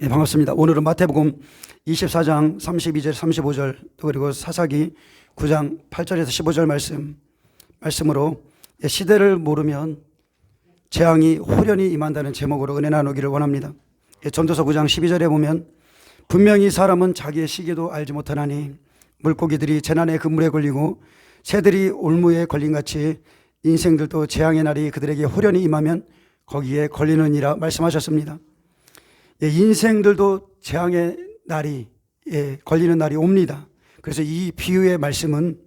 반갑습니다. 오늘은 마태복음 24장 32절 35절 그리고 사사기 9장 8절에서 15절 말씀으로 시대를 모르면 재앙이 호련히 임한다는 제목으로 은혜 나누기를 원합니다. 전도서 9장 12절에 보면 분명히 사람은 자기의 시기도 알지 못하나니 물고기들이 재난의 그물에 걸리고 새들이 올무에 걸린같이 인생들도 재앙의 날이 그들에게 호련히 임하면 거기에 걸리느니라 말씀하셨습니다. 인생들도 재앙의 날이 걸리는 날이 옵니다. 그래서 이 비유의 말씀은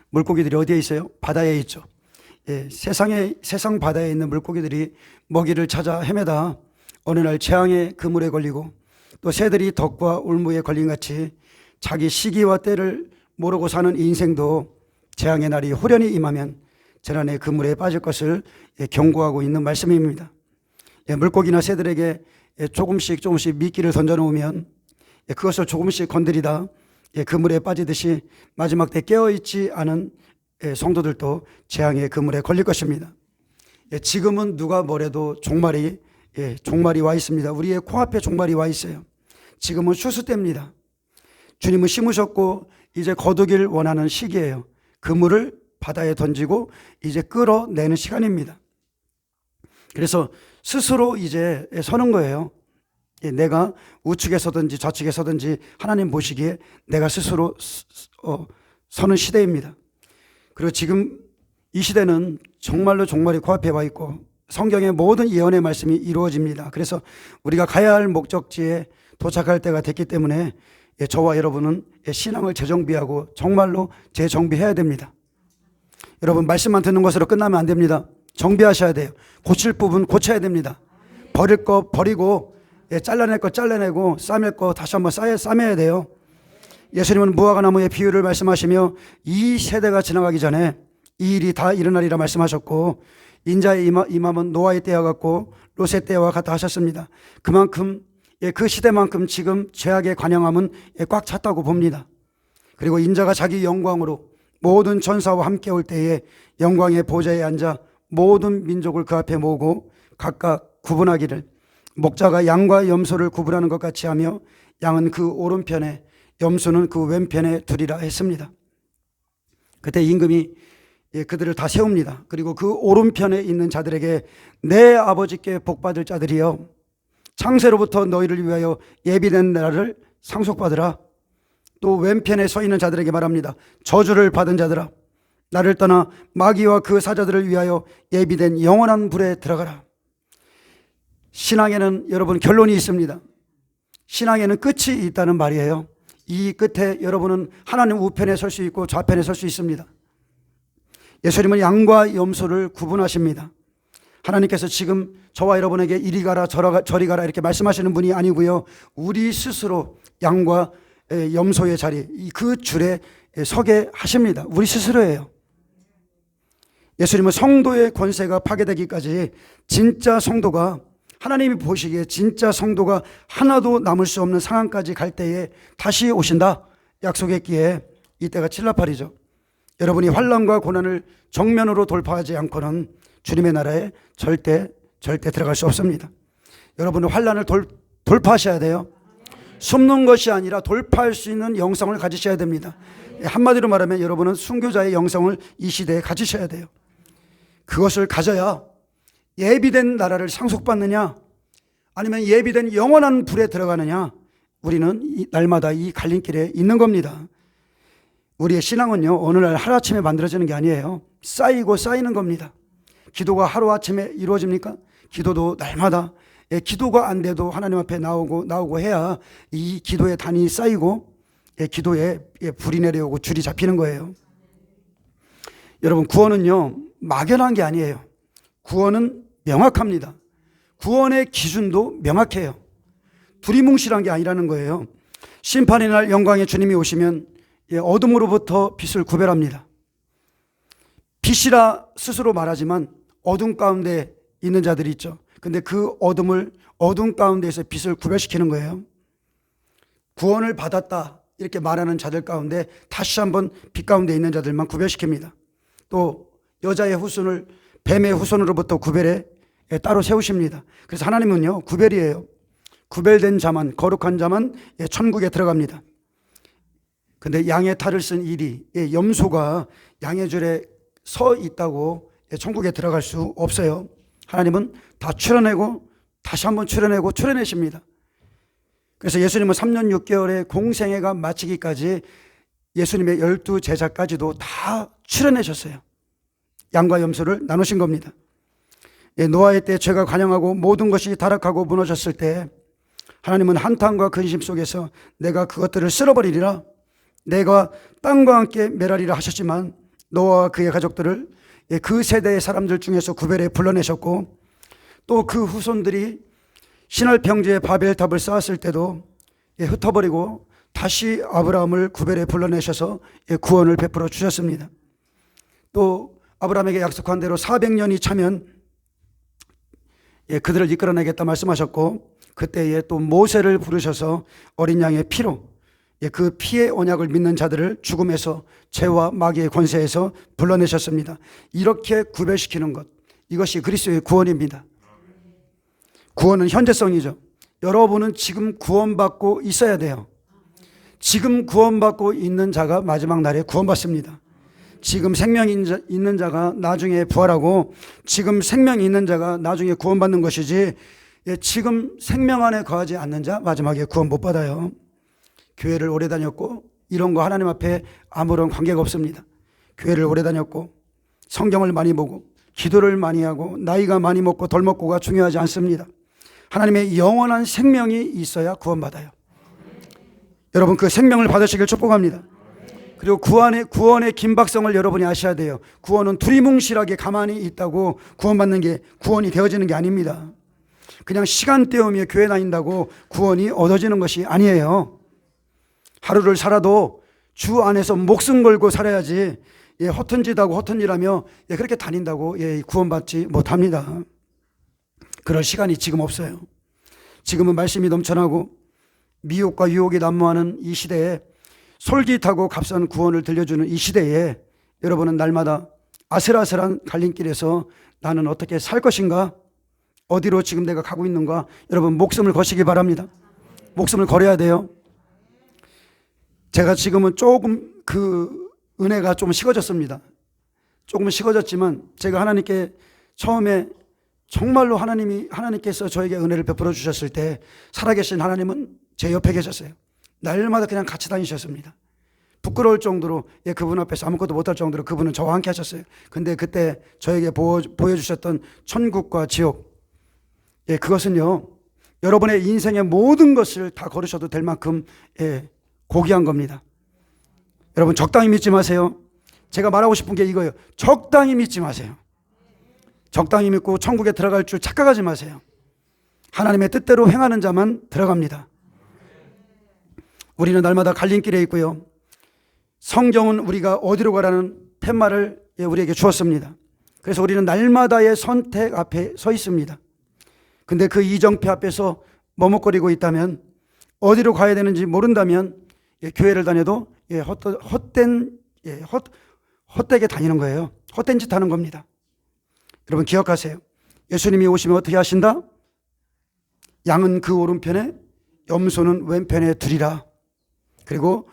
물고기들이 어디에 있어요? 바다에 있죠. 세상 바다에 있는 물고기들이 먹이를 찾아 헤매다 어느 날 재앙의 그물에 걸리고 또 새들이 덕과 울무에 걸린 같이 자기 시기와 때를 모르고 사는 인생도 재앙의 날이 호련히 임하면 재난의 그물에 빠질 것을 경고하고 있는 말씀입니다. 물고기나 새들에게 조금씩 미끼를 던져놓으면 그것을 조금씩 건드리다 그물에 빠지듯이 마지막 때 깨어있지 않은 성도들도 재앙의 그물에 걸릴 것입니다. 지금은 누가 뭐래도 종말이 와 있습니다. 우리의 코앞에 종말이 와 있어요. 지금은 추수 때입니다. 주님은 심으셨고 이제 거두길 원하는 시기예요. 그물을 바다에 던지고 이제 끌어내는 시간입니다. 그래서 스스로 이제 서는 거예요. 내가 우측에 서든지 좌측에 서든지 하나님 보시기에 내가 스스로 서는 시대입니다. 그리고 지금 이 시대는 정말로 종말이 코앞에 와 있고 성경의 모든 예언의 말씀이 이루어집니다. 그래서 우리가 가야 할 목적지에 도착할 때가 됐기 때문에 저와 여러분은 신앙을 재정비하고 정말로 재정비해야 됩니다. 여러분, 말씀만 듣는 것으로 끝나면 안 됩니다. 정비하셔야 돼요. 고칠 부분 고쳐야 됩니다. 버릴 거 버리고 잘라낼 거 잘라내고 싸맬 거 다시 한번 싸매야 돼요. 예수님은 무화과나무의 비유를 말씀하시며 이 세대가 지나가기 전에 이 일이 다 일어나리라 말씀하셨고 인자의 임함은 노아의 때와 같고 롯의 때와 같다 하셨습니다. 그만큼 그 시대만큼 지금 죄악의 관영함은 꽉 찼다고 봅니다. 그리고 인자가 자기 영광으로 모든 전사와 함께 올 때에 영광의 보좌에 앉아 모든 민족을 그 앞에 모으고 각각 구분하기를 목자가 양과 염소를 구분하는 것 같이 하며 양은 그 오른편에 염소는 그 왼편에 두리라 했습니다. 그때 임금이 그들을 다 세웁니다. 그리고 그 오른편에 있는 자들에게 내 아버지께 복받을 자들이여 창세로부터 너희를 위하여 예비된 날을 상속받으라. 또 왼편에 서 있는 자들에게 말합니다. 저주를 받은 자들아 나를 떠나 마귀와 그 사자들을 위하여 예비된 영원한 불에 들어가라. 신앙에는 여러분 결론이 있습니다. 신앙에는 끝이 있다는 말이에요. 이 끝에 여러분은 하나님 우편에 설 수 있고 좌편에 설 수 있습니다. 예수님은 양과 염소를 구분하십니다. 하나님께서 지금 저와 여러분에게 이리 가라 저리 가라 이렇게 말씀하시는 분이 아니고요. 우리 스스로 양과 염소의 자리 그 줄에 서게 하십니다. 우리 스스로예요. 예수님은 성도의 권세가 파괴되기까지 진짜 성도가 하나님이 보시기에 진짜 성도가 하나도 남을 수 없는 상황까지 갈 때에 다시 오신다 약속했기에 이때가 칠라팔이죠. 여러분이 환난과 고난을 정면으로 돌파하지 않고는 주님의 나라에 절대 들어갈 수 없습니다. 여러분은 환난을 돌파하셔야 돼요. 숨는 것이 아니라 돌파할 수 있는 영성을 가지셔야 됩니다. 한마디로 말하면 여러분은 순교자의 영성을 이 시대에 가지셔야 돼요. 그것을 가져야 예비된 나라를 상속받느냐 아니면 예비된 영원한 불에 들어가느냐 우리는 날마다 이 갈림길에 있는 겁니다. 우리의 신앙은요 어느 날 하루아침에 만들어지는 게 아니에요. 쌓이고 쌓이는 겁니다. 기도가 하루아침에 이루어집니까? 기도도 날마다 기도가 안 돼도 하나님 앞에 나오고 해야 이 기도의 단이 쌓이고 기도에 불이 내려오고 줄이 잡히는 거예요. 여러분 구원은요 막연한 게 아니에요. 구원은 명확합니다. 구원의 기준도 명확해요. 두리뭉실한 게 아니라는 거예요. 심판의 날 영광의 주님이 오시면 어둠으로부터 빛을 구별합니다. 빛이라 스스로 말하지만 어둠 가운데 있는 자들이 있죠. 근데 그 어둠 가운데에서 빛을 구별시키는 거예요. 구원을 받았다 이렇게 말하는 자들 가운데 다시 한번 빛 가운데 있는 자들만 구별시킵니다. 또 여자의 후손을 뱀의 후손으로부터 구별해 따로 세우십니다. 그래서 하나님은요 구별이에요. 구별된 자만, 거룩한 자만 천국에 들어갑니다. 근데 양의 탈을 쓴 이리, 염소가 양의 줄에 서 있다고 천국에 들어갈 수 없어요. 하나님은 다 추려내고 다시 한번 추려내십니다. 그래서 예수님은 3년 6개월의 공생애가 마치기까지 예수님의 12제자까지도 다 추려내셨어요. 양과 염소를 나누신 겁니다. 노아의 때 죄가 관영하고 모든 것이 타락하고 무너졌을 때 하나님은 한탄과 근심 속에서 내가 그것들을 쓸어버리리라, 내가 땅과 함께 멸하리라 하셨지만 노아와 그의 가족들을 그 세대의 사람들 중에서 구별해 불러내셨고, 또 그 후손들이 신할 평지에 바벨탑을 쌓았을 때도 흩어버리고 다시 아브라함을 구별해 불러내셔서 구원을 베풀어 주셨습니다. 또 아브라함에게 약속한 대로 400년이 차면 그들을 이끌어내겠다 말씀하셨고, 그때에 또 모세를 부르셔서 어린 양의 피로 그 피의 언약을 믿는 자들을 죽음에서 죄와 마귀의 권세에서 불러내셨습니다. 이렇게 구별시키는 것, 이것이 그리스도의 구원입니다. 구원은 현재성이죠. 여러분은 지금 구원받고 있어야 돼요. 지금 구원받고 있는 자가 마지막 날에 구원받습니다. 지금 생명이 있는 자가 나중에 부활하고, 지금 생명이 있는 자가 나중에 구원받는 것이지, 지금 생명 안에 거하지 않는 자 마지막에 구원 못 받아요. 교회를 오래 다녔고 이런 거 하나님 앞에 아무런 관계가 없습니다. 교회를 오래 다녔고 성경을 많이 보고 기도를 많이 하고 나이가 많이 먹고 덜 먹고가 중요하지 않습니다. 하나님의 영원한 생명이 있어야 구원받아요. 여러분, 그 생명을 받으시길 축복합니다. 그리고 구원의 긴박성을 여러분이 아셔야 돼요. 구원은 두리뭉실하게 가만히 있다고 구원받는 게 구원이 되어지는 게 아닙니다. 그냥 시간 때우며 교회 다닌다고 구원이 얻어지는 것이 아니에요. 하루를 살아도 주 안에서 목숨 걸고 살아야지 허튼 짓 하고 허튼 일 하며 그렇게 다닌다고 구원받지 못합니다. 그럴 시간이 지금 없어요. 지금은 말씀이 넘쳐나고 미혹과 유혹이 난무하는 이 시대에, 솔깃하고 값싼 구원을 들려주는 이 시대에 여러분은 날마다 아슬아슬한 갈림길에서 나는 어떻게 살 것인가, 어디로 지금 내가 가고 있는가, 여러분 목숨을 거시기 바랍니다. 목숨을 걸어야 돼요. 제가 지금은 조금 그 은혜가 좀 식어졌습니다. 조금 식어졌지만 제가 하나님께 처음에 정말로 하나님께서 저에게 은혜를 베풀어 주셨을 때 살아계신 하나님은 제 옆에 계셨어요. 날마다 그냥 같이 다니셨습니다. 부끄러울 정도로 그분 앞에서 아무것도 못할 정도로 그분은 저와 함께 하셨어요. 근데 그때 저에게 보여주셨던 천국과 지옥, 그것은요 여러분의 인생의 모든 것을 다 걸으셔도 될 만큼 고귀한 겁니다. 여러분 적당히 믿지 마세요. 제가 말하고 싶은 게 이거예요. 적당히 믿지 마세요. 적당히 믿고 천국에 들어갈 줄 착각하지 마세요. 하나님의 뜻대로 행하는 자만 들어갑니다. 우리는 날마다 갈림길에 있고요, 성경은 우리가 어디로 가라는 팻말을 우리에게 주었습니다. 그래서 우리는 날마다의 선택 앞에 서 있습니다. 근데 그 이정표 앞에서 머뭇거리고 있다면, 어디로 가야 되는지 모른다면 교회를 다녀도 헛되게 다니는 거예요. 헛된 짓 하는 겁니다. 여러분 기억하세요. 예수님이 오시면 어떻게 하신다? 양은 그 오른편에 염소는 왼편에 두리라. 그리고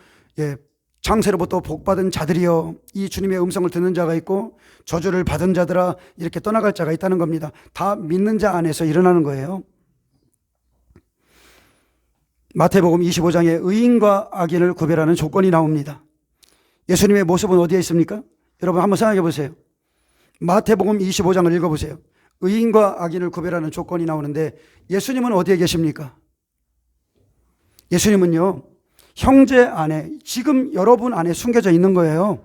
창세로부터 복받은 자들이여, 이 주님의 음성을 듣는 자가 있고 저주를 받은 자들아, 이렇게 떠나갈 자가 있다는 겁니다. 다 믿는 자 안에서 일어나는 거예요. 마태복음 25장에 의인과 악인을 구별하는 조건이 나옵니다. 예수님의 모습은 어디에 있습니까? 여러분 한번 생각해 보세요. 마태복음 25장을 읽어보세요. 의인과 악인을 구별하는 조건이 나오는데 예수님은 어디에 계십니까? 예수님은요 형제 안에, 지금 여러분 안에 숨겨져 있는 거예요.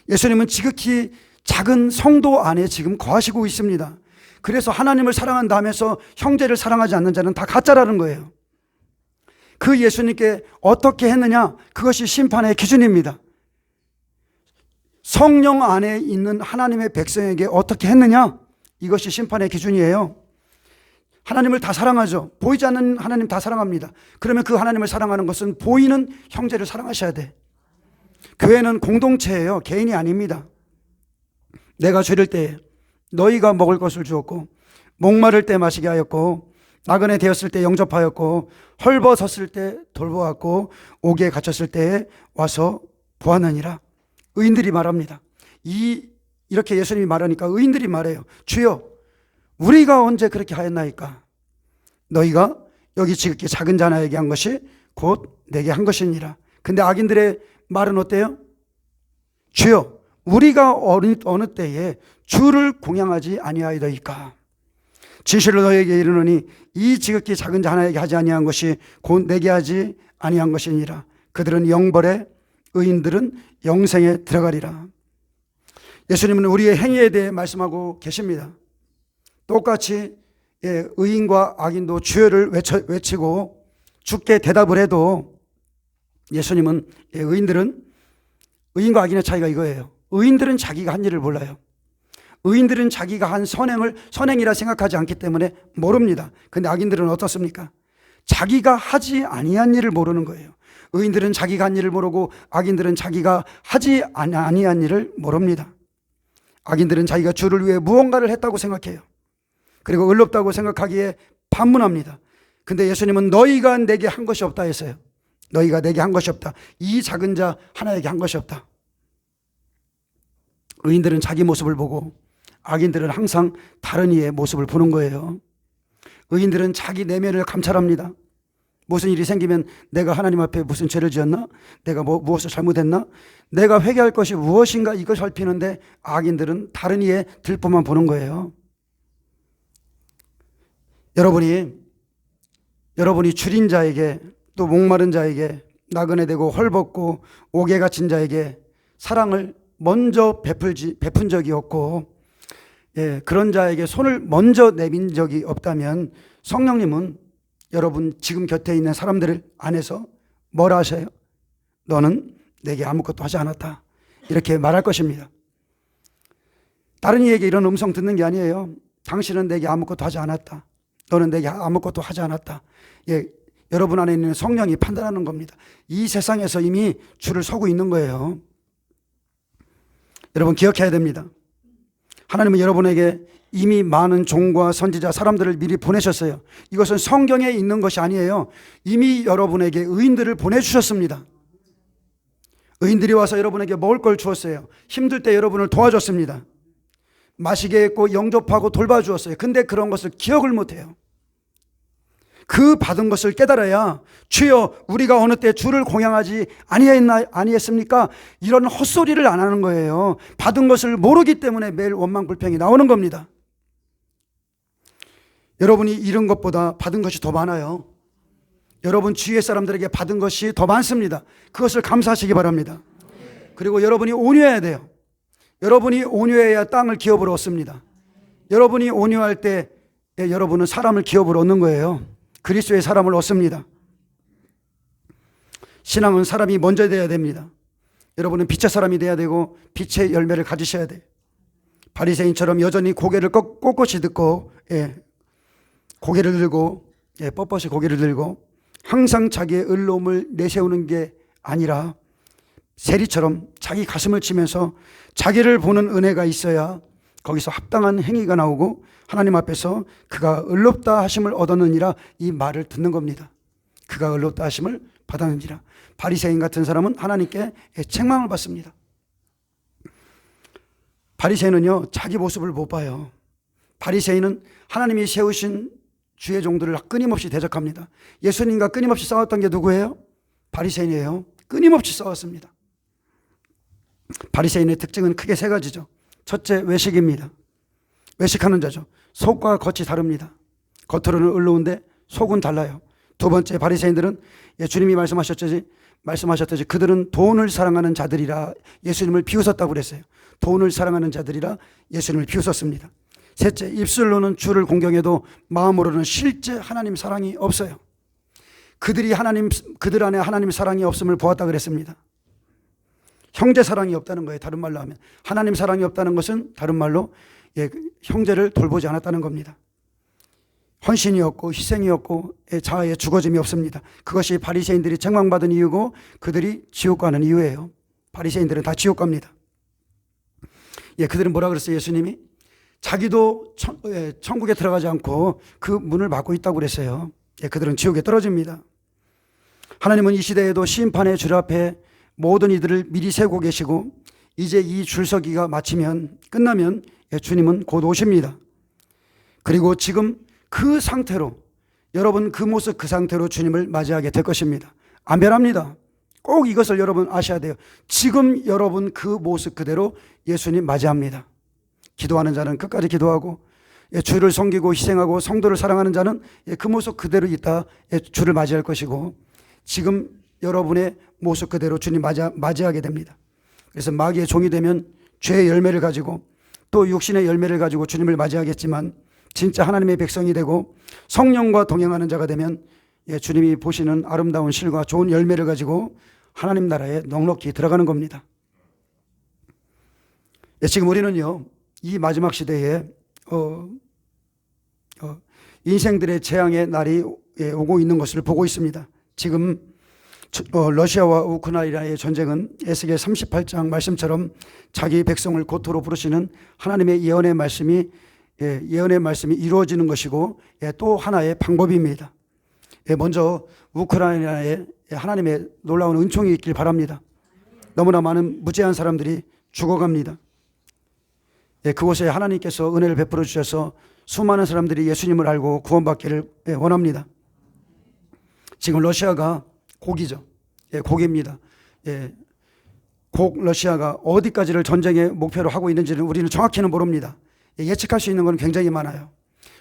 예수님은 지극히 작은 성도 안에 지금 거하시고 있습니다. 그래서 하나님을 사랑한다 하면서 형제를 사랑하지 않는 자는 다 가짜라는 거예요. 그 예수님께 어떻게 했느냐, 그것이 심판의 기준입니다. 성령 안에 있는 하나님의 백성에게 어떻게 했느냐, 이것이 심판의 기준이에요. 하나님을 다 사랑하죠. 보이지 않는 하나님 다 사랑합니다. 그러면 그 하나님을 사랑하는 것은 보이는 형제를 사랑하셔야 돼. 교회는 공동체예요. 개인이 아닙니다. 내가 줄일 때 너희가 먹을 것을 주었고, 목마를 때 마시게 하였고, 나그네 되었을 때 영접하였고 헐벗었을 때 돌보았고 옥에 갇혔을 때 와서 보았느니라. 의인들이 말합니다. 이렇게 예수님이 말하니까 의인들이 말해요. 주여, 우리가 언제 그렇게 하였나이까? 너희가 여기 지극히 작은 자나에게 한 것이 곧 내게 한 것이니라. 근데 악인들의 말은 어때요? 주여, 우리가 어느 때에 주를 공양하지 아니하이더이까? 진실로 너에게 이르노니 이 지극히 작은 자 하나에게 하지 아니한 것이 곧 내게 하지 아니한 것이니라. 그들은 영벌에, 의인들은 영생에 들어가리라. 예수님은 우리의 행위에 대해 말씀하고 계십니다. 똑같이 의인과 악인도 주여를 외치고 주께 대답을 해도 예수님은 의인과 악인의 차이가 이거예요. 의인들은 자기가 한 일을 몰라요. 의인들은 자기가 한 선행이라 생각하지 않기 때문에 모릅니다. 그런데 악인들은 어떻습니까? 자기가 하지 아니한 일을 모르는 거예요. 의인들은 자기가 한 일을 모르고 악인들은 자기가 하지 아니한 일을 모릅니다. 악인들은 자기가 주를 위해 무언가를 했다고 생각해요. 그리고 의롭다고 생각하기에 반문합니다. 근데 예수님은 너희가 내게 한 것이 없다 했어요. 너희가 내게 한 것이 없다. 이 작은 자 하나에게 한 것이 없다. 의인들은 자기 모습을 보고 악인들은 항상 다른 이의 모습을 보는 거예요. 의인들은 자기 내면을 감찰합니다. 무슨 일이 생기면 내가 하나님 앞에 무슨 죄를 지었나? 내가 무엇을 잘못했나? 내가 회개할 것이 무엇인가? 이걸 살피는데 악인들은 다른 이의 들보만 보는 거예요. 여러분이 줄인 자에게, 또 목마른 자에게, 나그네 되고 헐벗고 옥에 갇힌 자에게 사랑을 먼저 베푼 적이 없고, 그런 자에게 손을 먼저 내민 적이 없다면 성령님은 여러분 지금 곁에 있는 사람들 안에서 뭐라 하셔요? 너는 내게 아무것도 하지 않았다, 이렇게 말할 것입니다. 다른 이에게 이런 음성 듣는 게 아니에요. 당신은 내게 아무것도 하지 않았다. 너는 내게 아무것도 하지 않았다. 여러분 안에 있는 성령이 판단하는 겁니다. 이 세상에서 이미 줄을 서고 있는 거예요. 여러분 기억해야 됩니다. 하나님은 여러분에게 이미 많은 종과 선지자, 사람들을 미리 보내셨어요. 이것은 성경에 있는 것이 아니에요. 이미 여러분에게 의인들을 보내주셨습니다. 의인들이 와서 여러분에게 먹을 걸 주었어요. 힘들 때 여러분을 도와줬습니다. 마시게 했고 영접하고 돌봐주었어요. 근데 그런 것을 기억을 못해요. 그 받은 것을 깨달아야 주여, 우리가 어느 때 주를 공양하지 아니했습니까? 이런 헛소리를 안 하는 거예요. 받은 것을 모르기 때문에 매일 원망불평이 나오는 겁니다. 여러분이 잃은 것보다 받은 것이 더 많아요. 여러분 주위의 사람들에게 받은 것이 더 많습니다. 그것을 감사하시기 바랍니다. 그리고 여러분이 온유해야 돼요. 여러분이 온유해야 땅을 기업으로 얻습니다. 여러분이 온유할 때 여러분은 사람을 기업으로 얻는 거예요. 그리스도의 사람을 얻습니다. 신앙은 사람이 먼저 돼야 됩니다. 여러분은 빛의 사람이 돼야 되고 빛의 열매를 가지셔야 돼요. 바리새인처럼 여전히 고개를 꼿꼿이 듣고 고개를 들고 뻣뻣이 고개를 들고 항상 자기의 의로움을 내세우는 게 아니라 세리처럼 자기 가슴을 치면서 자기를 보는 은혜가 있어야 거기서 합당한 행위가 나오고 하나님 앞에서 그가 의롭다 하심을 얻었느니라, 이 말을 듣는 겁니다. 그가 의롭다 하심을 받았느니라. 바리새인 같은 사람은 하나님께 책망을 받습니다. 바리새인은요, 자기 모습을 못 봐요. 바리새인은 하나님이 세우신 주의 종들을 끊임없이 대적합니다. 예수님과 끊임없이 싸웠던 게 누구예요? 바리새인이에요. 끊임없이 싸웠습니다. 바리새인의 특징은 크게 세 가지죠. 첫째, 외식입니다. 외식하는 자죠. 속과 겉이 다릅니다. 겉으로는 의로운데 속은 달라요. 두 번째, 바리새인들은 주님이 말씀하셨듯이 그들은 돈을 사랑하는 자들이라 예수님을 비웃었다고 그랬어요. 돈을 사랑하는 자들이라 예수님을 비웃었습니다. 셋째, 입술로는 주를 공경해도 마음으로는 실제 하나님 사랑이 없어요. 그들 안에 하나님 사랑이 없음을 보았다 그랬습니다. 형제 사랑이 없다는 거예요. 다른 말로 하면 하나님 사랑이 없다는 것은 다른 말로 형제를 돌보지 않았다는 겁니다. 헌신이 없고 희생이 없고 자아의 죽어짐이 없습니다. 그것이 바리새인들이 책망받은 이유고 그들이 지옥 가는 이유예요. 바리새인들은 다 지옥 갑니다. 그들은 뭐라 그랬어요? 예수님이 자기도 천국에 들어가지 않고 그 문을 막고 있다고 그랬어요. 그들은 지옥에 떨어집니다. 하나님은 이 시대에도 심판의 줄 앞에 모든 이들을 미리 세우고 계시고 이제 이 줄서기가 마치면 끝나면 주님은 곧 오십니다. 그리고 지금 그 상태로 여러분 그 모습 그 상태로 주님을 맞이하게 될 것입니다. 안 변합니다. 꼭 이것을 여러분 아셔야 돼요. 지금 여러분 그 모습 그대로 예수님 맞이합니다. 기도하는 자는 끝까지 기도하고 주를 섬기고 희생하고 성도를 사랑하는 자는 그 모습 그대로 있다 주를 맞이할 것이고 지금 여러분의 모습 그대로 주님 맞이하게 됩니다. 그래서 마귀의 종이 되면 죄의 열매를 가지고 또 육신의 열매를 가지고 주님을 맞이하겠지만 진짜 하나님의 백성이 되고 성령과 동행하는 자가 되면 주님이 보시는 아름다운 실과 좋은 열매를 가지고 하나님 나라에 넉넉히 들어가는 겁니다. 지금 우리는요 이 마지막 시대에 인생들의 재앙의 날이 오고 있는 것을 보고 있습니다. 지금 러시아와 우크라이나의 전쟁은 에스겔 38장 말씀처럼 자기 백성을 고토로 부르시는 하나님의 예언의 말씀이 이루어지는 것이고 또 하나의 방법입니다. 먼저 우크라이나에 하나님의 놀라운 은총이 있길 바랍니다. 너무나 많은 무죄한 사람들이 죽어갑니다. 그곳에 하나님께서 은혜를 베풀어 주셔서 수많은 사람들이 예수님을 알고 구원받기를 원합니다. 지금 러시아가 곡이죠. 곡입니다. 곡 러시아가 어디까지를 전쟁의 목표로 하고 있는지는 우리는 정확히는 모릅니다. 예측할 수 있는 건 굉장히 많아요.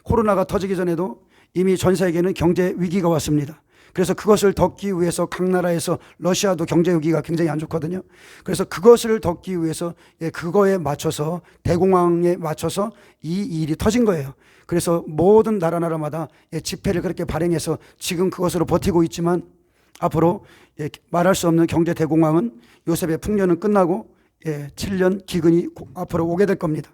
코로나가 터지기 전에도 이미 전 세계는 경제 위기가 왔습니다. 그래서 그것을 덮기 위해서 각 나라에서 러시아도 경제 위기가 굉장히 안 좋거든요. 그래서 그것을 덮기 위해서 그거에 맞춰서 대공황에 맞춰서 이 일이 터진 거예요. 그래서 모든 나라마다 집회를 그렇게 발행해서 지금 그것으로 버티고 있지만 앞으로 말할 수 없는 경제 대공황은 요셉의 풍년은 끝나고 7년 기근이 앞으로 오게 될 겁니다.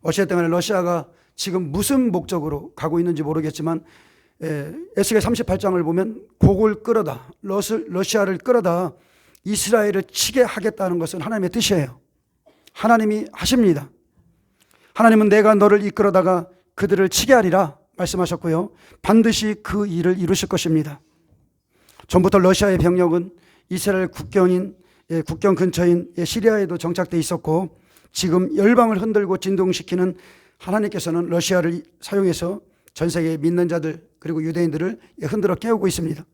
어쨌든 간에 러시아가 지금 무슨 목적으로 가고 있는지 모르겠지만 에스겔 38장을 보면 곡을 끌어다 러시아를 끌어다 이스라엘을 치게 하겠다는 것은 하나님의 뜻이에요. 하나님이 하십니다. 하나님은 내가 너를 이끌어다가 그들을 치게 하리라 말씀하셨고요. 반드시 그 일을 이루실 것입니다. 전부터 러시아의 병력은 이스라엘 국경 근처인 시리아에도 정착돼 있었고 지금 열방을 흔들고 진동시키는 하나님께서는 러시아를 사용해서 전 세계 믿는 자들 그리고 유대인들을 흔들어 깨우고 있습니다.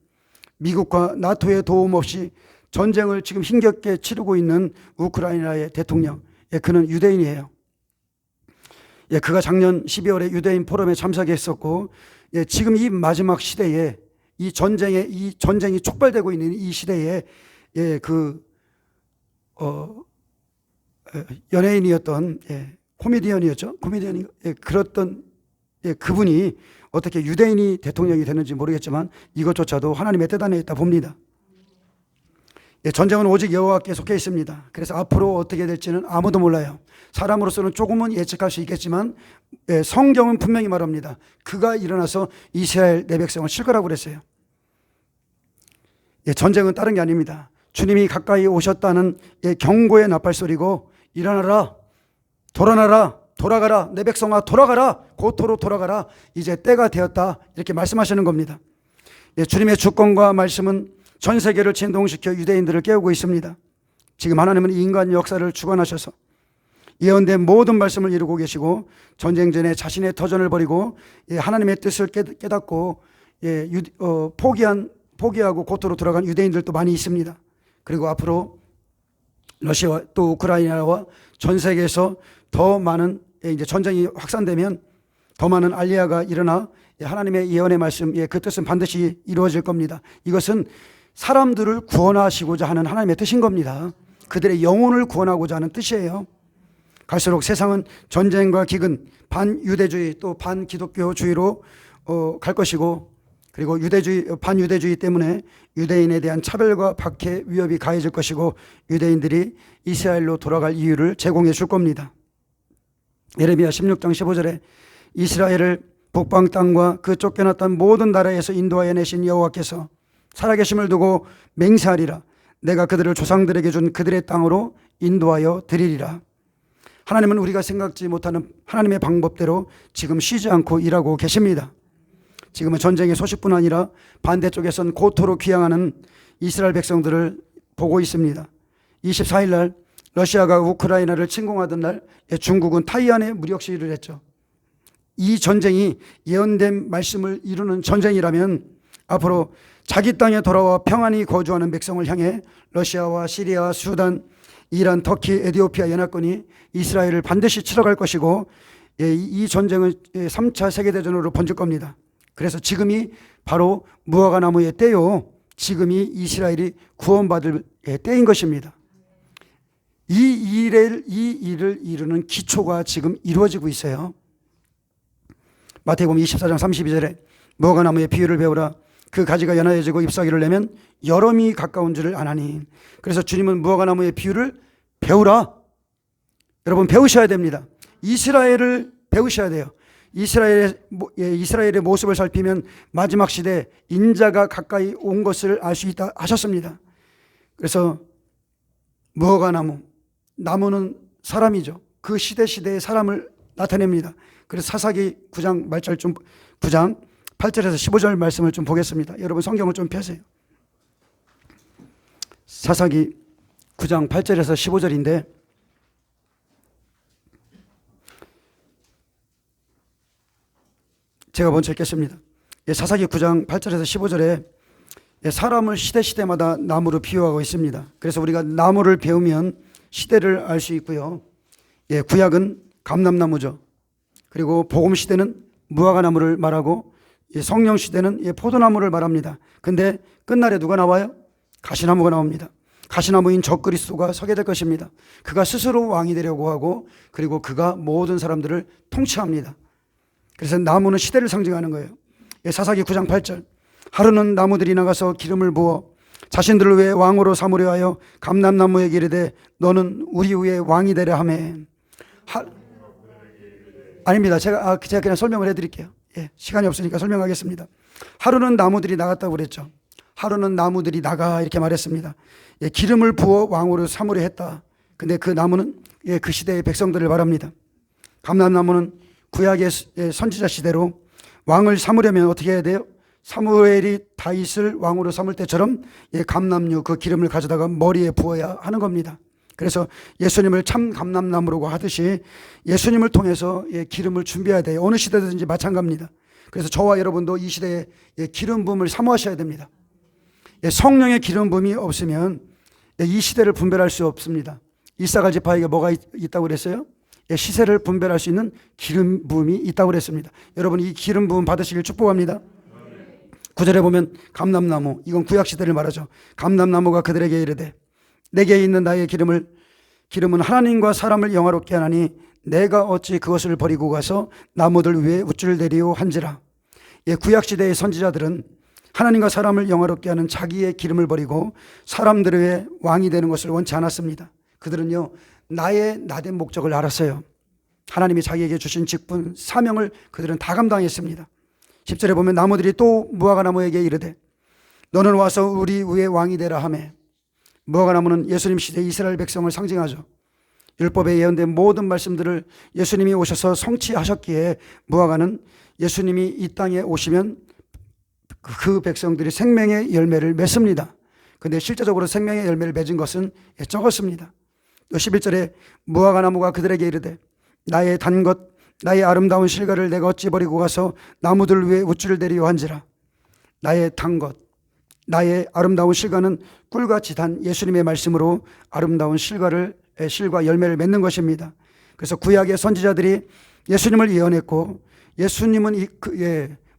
미국과 나토의 도움 없이 전쟁을 지금 힘겹게 치르고 있는 우크라이나의 대통령, 그는 유대인이에요. 그가 작년 12월에 유대인 포럼에 참석했었고 지금 이 마지막 시대에 이 전쟁이 촉발되고 있는 이 시대에 연예인이었던 코미디언이었죠. 그랬던 그분이 어떻게 유대인이 대통령이 되는지 모르겠지만 이것조차도 하나님의 뜻 안에 있다 봅니다. 전쟁은 오직 여호와께 속해 있습니다. 그래서 앞으로 어떻게 될지는 아무도 몰라요. 사람으로서는 조금은 예측할 수 있겠지만 성경은 분명히 말합니다. 그가 일어나서 이스라엘 내 백성을 칠 거라고 그랬어요. 전쟁은 다른 게 아닙니다. 주님이 가까이 오셨다는 경고의 나팔소리고 일어나라, 돌아나라, 돌아가라, 내 백성아 돌아가라, 고토로 돌아가라, 이제 때가 되었다 이렇게 말씀하시는 겁니다. 주님의 주권과 말씀은 전 세계를 진동시켜 유대인들을 깨우고 있습니다. 지금 하나님은 인간 역사를 주관하셔서 예언된 모든 말씀을 이루고 계시고 전쟁 전에 자신의 터전을 버리고 하나님의 뜻을 깨닫고 포기하고 고토로 돌아간 유대인들도 많이 있습니다. 그리고 앞으로 러시아와 또 우크라이나와 전 세계에서 더 많은 이제 전쟁이 확산되면 더 많은 알리야가 일어나 하나님의 예언의 말씀, 그 뜻은 반드시 이루어질 겁니다. 이것은 사람들을 구원하시고자 하는 하나님의 뜻인 겁니다. 그들의 영혼을 구원하고자 하는 뜻이에요. 갈수록 세상은 전쟁과 기근, 반유대주의 또 반기독교주의로 갈 것이고 그리고 반유대주의 때문에 유대인에 대한 차별과 박해 위협이 가해질 것이고 유대인들이 이스라엘로 돌아갈 이유를 제공해 줄 겁니다. 예레미야 16장 15절에 이스라엘을 북방 땅과 그 쫓겨났던 모든 나라에서 인도하여 내신 여호와께서 살아계심을 두고 맹세하리라. 내가 그들을 조상들에게 준 그들의 땅으로 인도하여 드리리라. 하나님은 우리가 생각지 못하는 하나님의 방법대로 지금 쉬지 않고 일하고 계십니다. 지금은 전쟁의 소식뿐 아니라 반대쪽에선 고토로 귀향하는 이스라엘 백성들을 보고 있습니다. 24일 날 러시아가 우크라이나를 침공하던 날 중국은 타이완에 무력 시위를 했죠. 이 전쟁이 예언된 말씀을 이루는 전쟁이라면 앞으로 자기 땅에 돌아와 평안히 거주하는 백성을 향해 러시아와 시리아, 수단, 이란, 터키, 에티오피아 연합군이 이스라엘을 반드시 치러갈 것이고 이 전쟁은 3차 세계대전으로 번질 겁니다. 그래서 지금이 바로 무화과 나무의 때요. 지금이 이스라엘이 구원받을 때인 것입니다. 이 일을 이루는 기초가 지금 이루어지고 있어요. 마태복음 24장 32절에 무화과 나무의 비유를 배우라. 그 가지가 연하여지고 잎사귀를 내면 여름이 가까운 줄을 아나니. 그래서 주님은 무화과 나무의 비유를 배우라. 여러분 배우셔야 됩니다. 이스라엘을 배우셔야 돼요. 이스라엘의 모습을 살피면 마지막 시대 인자가 가까이 온 것을 알 수 있다 하셨습니다. 그래서 무화과 나무는 사람이죠. 그 시대의 사람을 나타냅니다. 그래서 사사기 9장 8절에서 15절 말씀을 좀 보겠습니다. 여러분 성경을 좀 펴세요. 사사기 9장 8절에서 15절인데 제가 먼저 읽겠습니다. 사사기 9장 8절에서 15절에 사람을 시대마다 나무로 비유하고 있습니다. 그래서 우리가 나무를 배우면 시대를 알 수 있고요. 구약은 감람나무죠. 그리고 복음 시대는 무화과 나무를 말하고 성령 시대는 포도나무를 말합니다. 근데 끝날에 누가 나와요? 가시나무가 나옵니다. 가시나무인 적그리스도가 서게 될 것입니다. 그가 스스로 왕이 되려고 하고 그리고 그가 모든 사람들을 통치합니다. 그래서 나무는 시대를 상징하는 거예요. 사사기 9장 8절 하루는 나무들이 나가서 기름을 부어 자신들을 위해 왕으로 삼으려 하여 감람나무에게 이르되 너는 우리 위에 왕이 되려 하매 아닙니다. 제가 그냥 설명을 해드릴게요. 시간이 없으니까 설명하겠습니다. 하루는 나무들이 나갔다고 그랬죠. 하루는 나무들이 나가 이렇게 말했습니다. 기름을 부어 왕으로 삼으려 했다. 근데 그 나무는 그 시대의 백성들을 말합니다. 감람나무는 구약의 선지자 시대로 왕을 삼으려면 어떻게 해야 돼요? 사무엘이 다윗을 왕으로 삼을 때처럼 감람류 그 기름을 가져다가 머리에 부어야 하는 겁니다. 그래서 예수님을 참 감람나무라고 하듯이 예수님을 통해서 기름을 준비해야 돼요. 어느 시대든지 마찬가지입니다. 그래서 저와 여러분도 이 시대에 기름 부음을 사모하셔야 됩니다. 성령의 기름 부음이 없으면 이 시대를 분별할 수 없습니다. 이사갈 지파에게 뭐가 있다고 그랬어요? 시세를 분별할 수 있는 기름 부음이 있다고 그랬습니다. 여러분 이 기름 부음 받으시길 축복합니다. 9절에 보면 감람나무, 이건 구약시대를 말하죠. 감람나무가 그들에게 이르되 내게 있는 나의 기름은 하나님과 사람을 영화롭게 하나니 내가 어찌 그것을 버리고 가서 나무들 위에 우쭐 대리오 한지라. 구약시대의 선지자들은 하나님과 사람을 영화롭게 하는 자기의 기름을 버리고 사람들 위에 왕이 되는 것을 원치 않았습니다. 그들은요 나의 나된 목적을 알았어요. 하나님이 자기에게 주신 직분, 사명을 그들은 다 감당했습니다. 10절에 보면 나무들이 또 무화과 나무에게 이르되 너는 와서 우리 위에 왕이 되라 하매. 무화과 나무는 예수님 시대 이스라엘 백성을 상징하죠. 율법에 예언된 모든 말씀들을 예수님이 오셔서 성취하셨기에 무화과는 예수님이 이 땅에 오시면 그 백성들이 생명의 열매를 맺습니다. 그런데 실제적으로 생명의 열매를 맺은 것은 적었습니다. 11절에 무화과 나무가 그들에게 이르되 나의 단 것 나의 아름다운 실과를 내가 어찌 버리고 가서 나무들 위에 우쭐을 대리오 한지라. 나의 단 것 나의 아름다운 실과는 꿀같이 단 예수님의 말씀으로 아름다운 실과 열매를 맺는 것입니다. 그래서 구약의 선지자들이 예수님을 예언했고 예수님은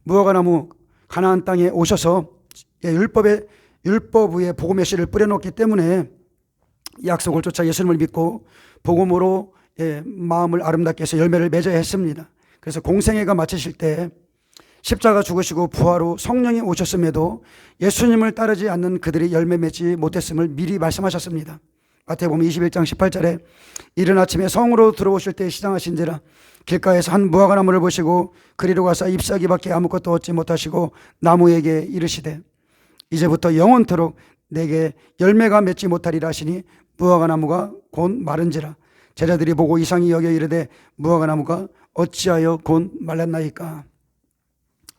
무화과 나무 가나안 땅에 오셔서 율법 위에 복음의 씨를 뿌려놓기 때문에 약속을 쫓아 예수님을 믿고 복음으로 마음을 아름답게 해서 열매를 맺어야 했습니다. 그래서 공생애가 마치실 때 십자가 죽으시고 부활 후 성령이 오셨음에도 예수님을 따르지 않는 그들이 열매 맺지 못했음을 미리 말씀하셨습니다. 마태복음 21장 18절에 이른 아침에 성으로 들어오실 때 시장하신지라 길가에서 한 무화과 나무를 보시고 그리로 가서 잎사귀밖에 아무것도 얻지 못하시고 나무에게 이르시되 이제부터 영원토록 내게 열매가 맺지 못하리라 하시니 무화과 나무가 곧 마른지라. 제자들이 보고 이상히 여겨 이르되 무화과 나무가 어찌하여 곧 말랐나이까.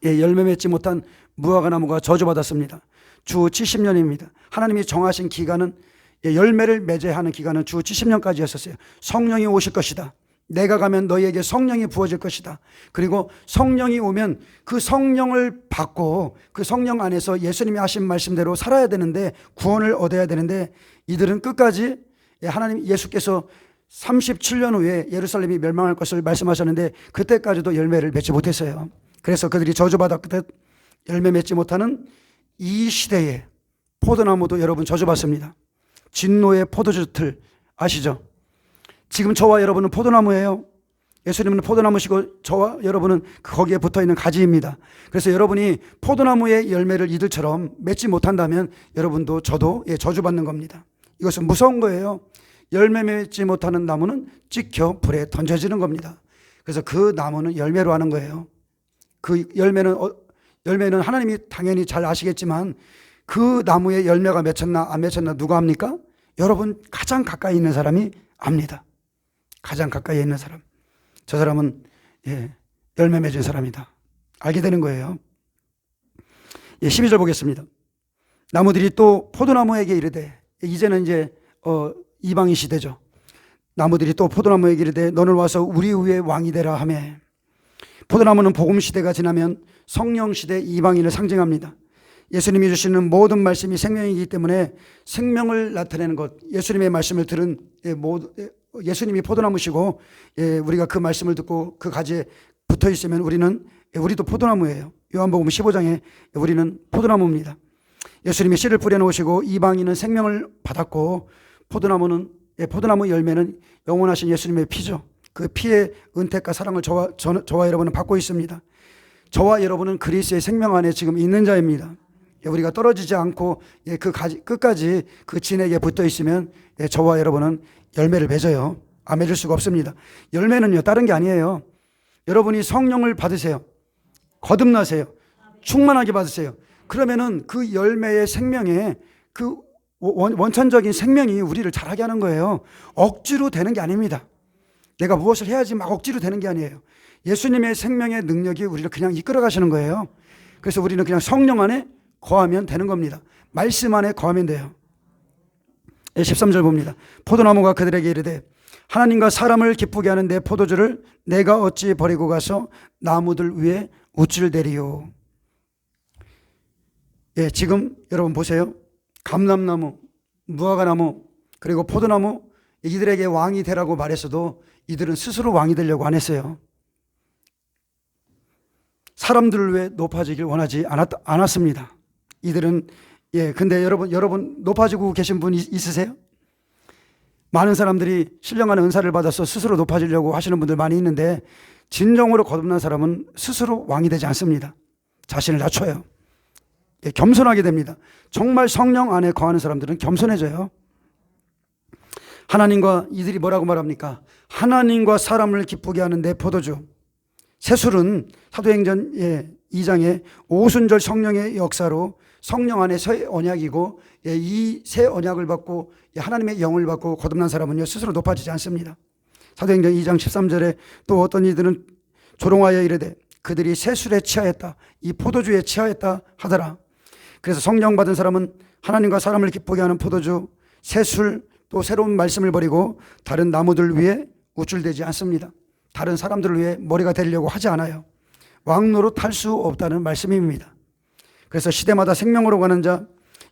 열매 맺지 못한 무화과 나무가 저주받았습니다. 주 70년입니다. 하나님이 정하신 기간은, 열매를 맺어야 하는 기간은 주 70년까지였었어요. 성령이 오실 것이다. 내가 가면 너희에게 성령이 부어질 것이다. 그리고 성령이 오면 그 성령을 받고 그 성령 안에서 예수님이 하신 말씀대로 살아야 되는데, 구원을 얻어야 되는데, 이들은 끝까지 하나님 예수께서 37년 후에 예루살렘이 멸망할 것을 말씀하셨는데 그때까지도 열매를 맺지 못했어요. 그래서 그들이 저주받았듯 열매 맺지 못하는 이 시대에 포도나무도 여러분 저주받습니다. 진노의 포도주 틀 아시죠? 지금 저와 여러분은 포도나무예요. 예수님은 포도나무시고 저와 여러분은 거기에 붙어있는 가지입니다. 그래서 여러분이 포도나무의 열매를 이들처럼 맺지 못한다면 여러분도 저도 저주받는 겁니다. 이것은 무서운 거예요. 열매 맺지 못하는 나무는 찍혀 불에 던져지는 겁니다. 그래서 그 나무는 열매로 하는 거예요. 그 열매는 하나님이 당연히 잘 아시겠지만 그 나무의 열매가 맺혔나 안 맺혔나 누가 합니까? 여러분 가장 가까이 있는 사람이 압니다. 가장 가까이 있는 사람. 저 사람은 열매 맺은 사람이다. 알게 되는 거예요. 12절 보겠습니다. 나무들이 또 포도나무에게 이르되, 이제는 이제 이방인 시대죠. 나무들이 또 포도나무에게 이르되 너는 와서 우리 위에 왕이 되라 하며. 포도나무는 복음 시대가 지나면 성령 시대 이방인을 상징합니다. 예수님이 주시는 모든 말씀이 생명이기 때문에 생명을 나타내는 것, 예수님의 말씀을 들은 예수님이 포도나무시고 우리가 그 말씀을 듣고 그 가지에 붙어 있으면 우리도 포도나무예요. 요한복음 15장에 우리는 포도나무입니다. 예수님이 씨를 뿌려놓으시고 이방인은 생명을 받았고 포도나무 열매는 영원하신 예수님의 피죠. 그 피의 은택과 사랑을 저와 여러분은 받고 있습니다. 저와 여러분은 그리스도의 생명 안에 지금 있는 자입니다. 우리가 떨어지지 않고 그 끝까지 그 진에게 붙어 있으면 저와 여러분은 열매를 맺어요. 안 맺을 수가 없습니다. 열매는요 다른 게 아니에요. 여러분이 성령을 받으세요. 거듭나세요. 충만하게 받으세요. 그러면은 그 열매의 생명에 그 원천적인 생명이 우리를 자라게 하는 거예요. 억지로 되는 게 아닙니다. 내가 무엇을 해야지 막 억지로 되는 게 아니에요. 예수님의 생명의 능력이 우리를 그냥 이끌어 가시는 거예요. 그래서 우리는 그냥 성령 안에 거하면 되는 겁니다. 말씀 안에 거하면 돼요. 13절 봅니다. 포도나무가 그들에게 이르되 하나님과 사람을 기쁘게 하는 내 포도주를 내가 어찌 버리고 가서 나무들 위에 우쭐대리요. 지금 여러분 보세요. 감람나무, 무화과나무, 그리고 포도나무, 이들에게 왕이 되라고 말했어도 이들은 스스로 왕이 되려고 안 했어요. 사람들을 위해 높아지길 원하지 않았습니다. 이들은 근데 여러분 높아지고 계신 분 있으세요? 많은 사람들이 신령한 은사를 받아서 스스로 높아지려고 하시는 분들 많이 있는데 진정으로 거듭난 사람은 스스로 왕이 되지 않습니다. 자신을 낮춰요. 겸손하게 됩니다. 정말 성령 안에 거하는 사람들은 겸손해져요. 하나님과 이들이 뭐라고 말합니까? 하나님과 사람을 기쁘게 하는 내 포도주. 세술은 사도행전 2장에 오순절 성령의 역사로 성령 안에 새 언약이고 이 새 언약을 받고 하나님의 영을 받고 거듭난 사람은요 스스로 높아지지 않습니다. 사도행전 2장 13절에 또 어떤 이들은 조롱하여 이르되 그들이 세술에 취하였다, 이 포도주에 취하였다 하더라. 그래서 성령 받은 사람은 하나님과 사람을 기쁘게 하는 포도주, 세술, 또 새로운 말씀을 버리고 다른 나무들 위에 우쭐대지 않습니다. 다른 사람들을 위해 머리가 되려고 하지 않아요. 왕노릇 할 수 없다는 말씀입니다. 그래서 시대마다 생명으로 가는 자,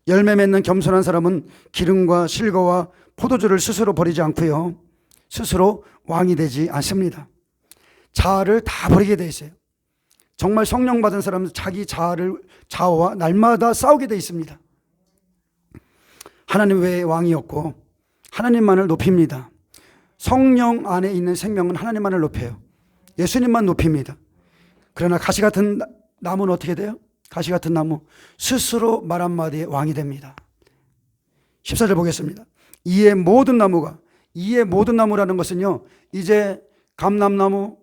열매 맺는 겸손한 사람은 기름과 실거와 포도주를 스스로 버리지 않고요, 스스로 왕이 되지 않습니다. 자아를 다 버리게 돼 있어요. 정말 성령 받은 사람은 자기 자아와 날마다 싸우게 돼 있습니다. 하나님 외에 왕이 없고 하나님만을 높입니다. 성령 안에 있는 생명은 하나님만을 높여요. 예수님만 높입니다. 그러나 가시 같은 나무는 어떻게 돼요? 가시 같은 나무 스스로 말 한마디에 왕이 됩니다. 14절 보겠습니다. 이에 모든 나무라는 것은요, 이제 감람나무,